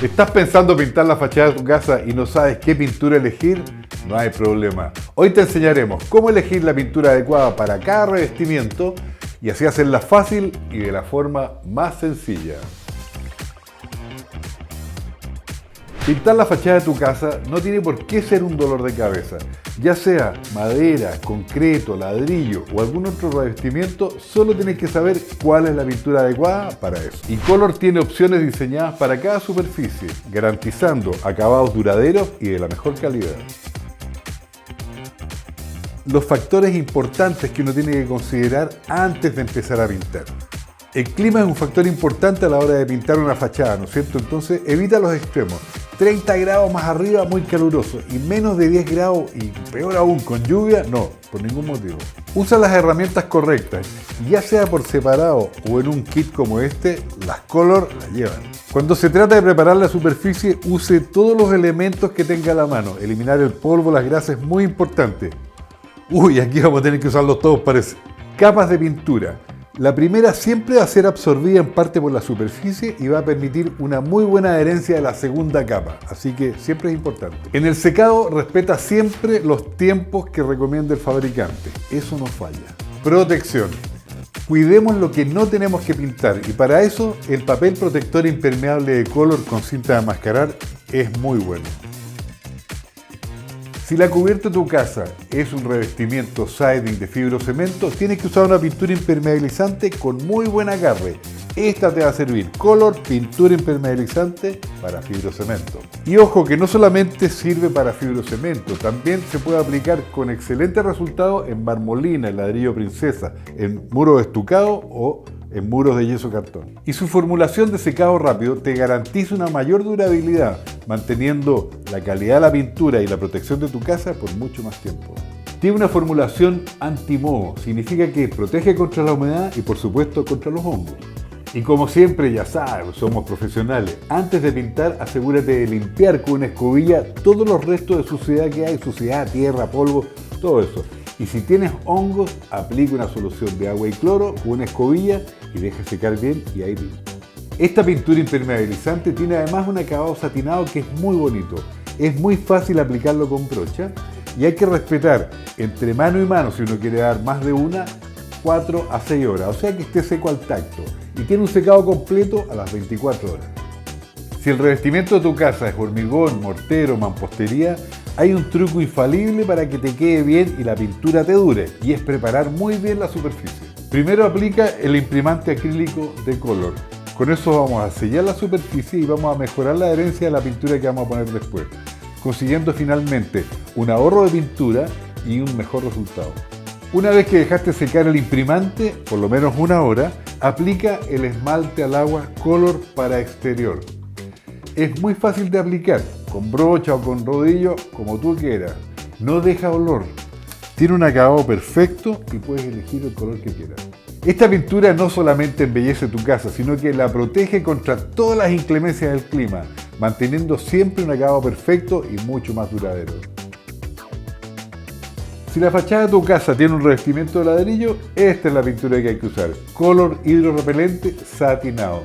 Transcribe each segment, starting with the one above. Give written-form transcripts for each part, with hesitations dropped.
¿Estás pensando pintar la fachada de tu casa y no sabes qué pintura elegir? No hay problema. Hoy te enseñaremos cómo elegir la pintura adecuada para cada revestimiento y así hacerla fácil y de la forma más sencilla. Pintar la fachada de tu casa no tiene por qué ser un dolor de cabeza. Ya sea madera, concreto, ladrillo o algún otro revestimiento, solo tienes que saber cuál es la pintura adecuada para eso. Y Color tiene opciones diseñadas para cada superficie, garantizando acabados duraderos y de la mejor calidad. Los factores importantes que uno tiene que considerar antes de empezar a pintar. El clima es un factor importante a la hora de pintar una fachada, ¿no es cierto? Entonces evita los extremos. 30 grados más arriba, muy caluroso, y menos de 10 grados, y peor aún, con lluvia, no, por ningún motivo. Usa las herramientas correctas, y ya sea por separado o en un kit como este, las Color las llevan. Cuando se trata de preparar la superficie, use todos los elementos que tenga a la mano. Eliminar el polvo, las grasas es muy importante. Uy, aquí vamos a tener que usarlos todos, parece. Capas de pintura. La primera siempre va a ser absorbida en parte por la superficie y va a permitir una muy buena adherencia de la segunda capa, así que siempre es importante. En el secado respeta siempre los tiempos que recomienda el fabricante, eso no falla. Protección. Cuidemos lo que no tenemos que pintar y para eso el papel protector impermeable de Color con cinta de mascarar es muy bueno. Si la cubierta de tu casa es un revestimiento siding de fibrocemento, tienes que usar una pintura impermeabilizante con muy buen agarre. Esta te va a servir, Color Pintura Impermeabilizante para fibrocemento. Y ojo que no solamente sirve para fibrocemento, también se puede aplicar con excelente resultado en marmolina, en ladrillo princesa, en muros estucados o en muros de yeso cartón. Y su formulación de secado rápido te garantiza una mayor durabilidad, manteniendo la calidad de la pintura y la protección de tu casa por mucho más tiempo. Tiene una formulación anti-moho, significa que protege contra la humedad y por supuesto contra los hongos. Y como siempre, ya sabes, somos profesionales. Antes de pintar, asegúrate de limpiar con una escobilla todos los restos de suciedad que hay, suciedad, tierra, polvo, todo eso. Y si tienes hongos, aplica una solución de agua y cloro con una escobilla y deja secar bien y ahí listo. Esta pintura impermeabilizante tiene además un acabado satinado que es muy bonito. Es muy fácil aplicarlo con brocha y hay que respetar entre mano y mano, si uno quiere dar más de una, 4 a 6 horas, o sea que esté seco al tacto y tiene un secado completo a las 24 horas. Si el revestimiento de tu casa es hormigón, mortero, mampostería, hay un truco infalible para que te quede bien y la pintura te dure, y es preparar muy bien la superficie. Primero aplica el imprimante acrílico de Color. Con eso vamos a sellar la superficie y vamos a mejorar la adherencia de la pintura que vamos a poner después, consiguiendo finalmente un ahorro de pintura y un mejor resultado. Una vez que dejaste secar el imprimante, por lo menos una hora, aplica el esmalte al agua Color para exterior. Es muy fácil de aplicar, con brocha o con rodillo, como tú quieras. No deja olor. Tiene un acabado perfecto y puedes elegir el color que quieras. Esta pintura no solamente embellece tu casa, sino que la protege contra todas las inclemencias del clima, manteniendo siempre un acabado perfecto y mucho más duradero. Si la fachada de tu casa tiene un revestimiento de ladrillo, esta es la pintura que hay que usar. Color hidrorrepelente satinado.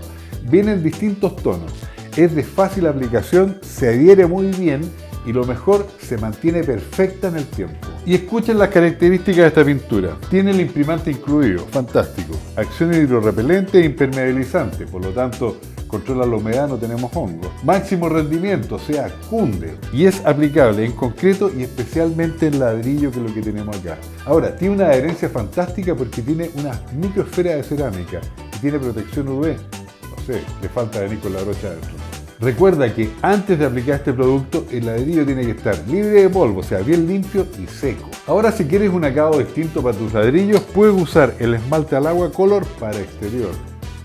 Viene en distintos tonos. Es de fácil aplicación, se adhiere muy bien y lo mejor, se mantiene perfecta en el tiempo. Y escuchen las características de esta pintura. Tiene el imprimante incluido, fantástico. Acción hidrorrepelente e impermeabilizante, por lo tanto controla la humedad, no tenemos hongos. Máximo rendimiento, o sea, cunde. Y es aplicable en concreto y especialmente en ladrillo, que es lo que tenemos acá. Ahora, tiene una adherencia fantástica porque tiene una microesfera de cerámica y tiene protección UV. No sé, le falta venir con la brocha adentro. Recuerda que antes de aplicar este producto, el ladrillo tiene que estar libre de polvo, o sea, bien limpio y seco. Ahora, si quieres un acabado distinto para tus ladrillos, puedes usar el esmalte al agua Color para exterior.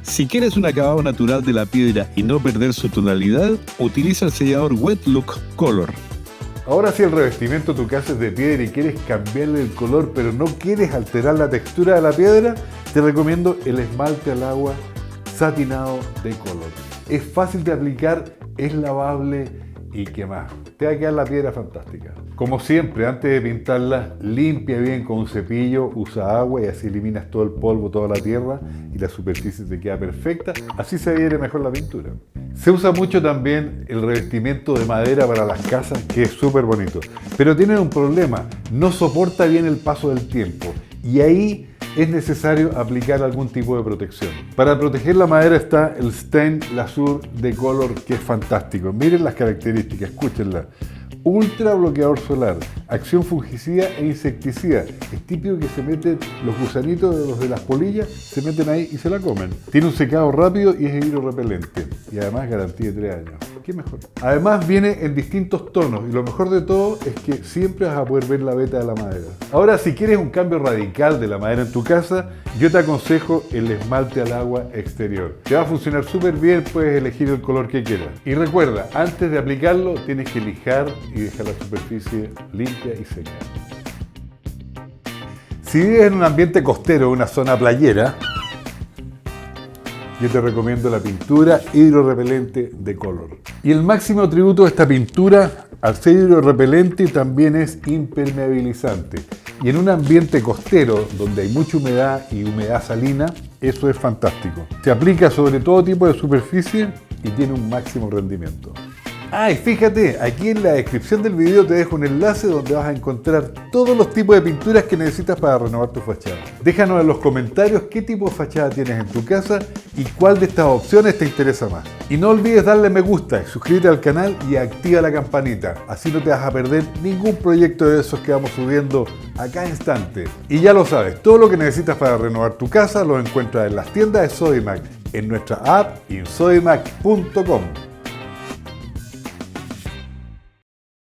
Si quieres un acabado natural de la piedra y no perder su tonalidad, utiliza el sellador Wet Look Color. Ahora, si el revestimiento de tu casa es de piedra y quieres cambiarle el color, pero no quieres alterar la textura de la piedra, te recomiendo el esmalte al agua satinado de Color. Es fácil de aplicar, es lavable y ¿qué más? Te va a quedar la piedra fantástica. Como siempre, antes de pintarla, limpia bien con un cepillo, usa agua y así eliminas todo el polvo, toda la tierra y la superficie te queda perfecta. Así se adhiere mejor la pintura. Se usa mucho también el revestimiento de madera para las casas, que es súper bonito. Pero tiene un problema, no soporta bien el paso del tiempo. Y ahí es necesario aplicar algún tipo de protección. Para proteger la madera está el Stain Lasur de Color, que es fantástico. Miren las características, escúchenla. Ultra bloqueador solar, acción fungicida e insecticida. Es típico que se meten los gusanitos de los de las polillas, se meten ahí y se la comen. Tiene un secado rápido y es hidrorrepelente. Y además garantía de 3 años. ¿Qué mejor? Además viene en distintos tonos y lo mejor de todo es que siempre vas a poder ver la veta de la madera. Ahora, si quieres un cambio radical de la madera en tu casa, yo te aconsejo el esmalte al agua exterior. Te va a funcionar súper bien, puedes elegir el color que quieras. Y recuerda, antes de aplicarlo tienes que lijar y dejar la superficie limpia y seca. Si vives en un ambiente costero, una zona playera, yo te recomiendo la pintura hidrorrepelente de Color. Y el máximo atributo de esta pintura, al ser hidrorrepelente, también es impermeabilizante. Y en un ambiente costero, donde hay mucha humedad y humedad salina, eso es fantástico. Se aplica sobre todo tipo de superficie y tiene un máximo rendimiento. Y fíjate, aquí en la descripción del video te dejo un enlace donde vas a encontrar todos los tipos de pinturas que necesitas para renovar tu fachada. Déjanos en los comentarios qué tipo de fachada tienes en tu casa y cuál de estas opciones te interesa más. Y no olvides darle me gusta, suscríbete al canal y activa la campanita. Así no te vas a perder ningún proyecto de esos que vamos subiendo a cada instante. Y ya lo sabes, todo lo que necesitas para renovar tu casa lo encuentras en las tiendas de Sodimac, en nuestra app y en sodimac.com.